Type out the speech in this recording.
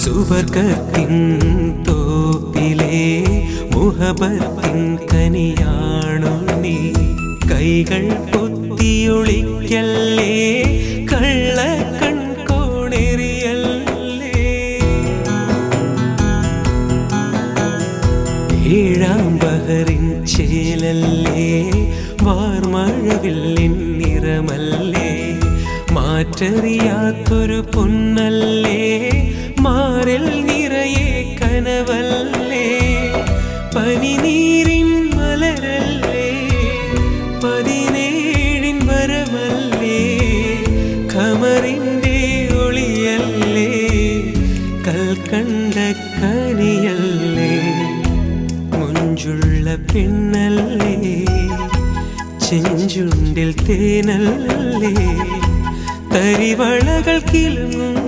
സുവർഗത്തിൻ തോപ്പിലെ മുഹബത്തിൻ കനിയാണു നീ. കൈകൾ പൊത്തിയൊളിക്കല്ലേ, കള്ള കൺകോണെറിയല്ലേ. ഏഴാം ബഹറിൻ ചേലല്ലേ, വാർമഴവില്ലിൻ നിറമല്ലേ. മാറ്ററിയാത്തൊരു പൊന്നല്ലേ, മാറിൽ നിറയെ കനവല്ലേ. പനിനീരിൻ മലരല്ലേ, 17 വരമല്ലേ. ഖമറിൻ്റെ ഒളിയല്ലേ, കൽക്കണ്ട കനിയല്ലേ. മുഞ്ചുള്ള പെണ്ണല്ലേ, ചെഞ്ചുണ്ടിൽ തേനല്ലേ. തരിവളകൾ കിളുങ്ങും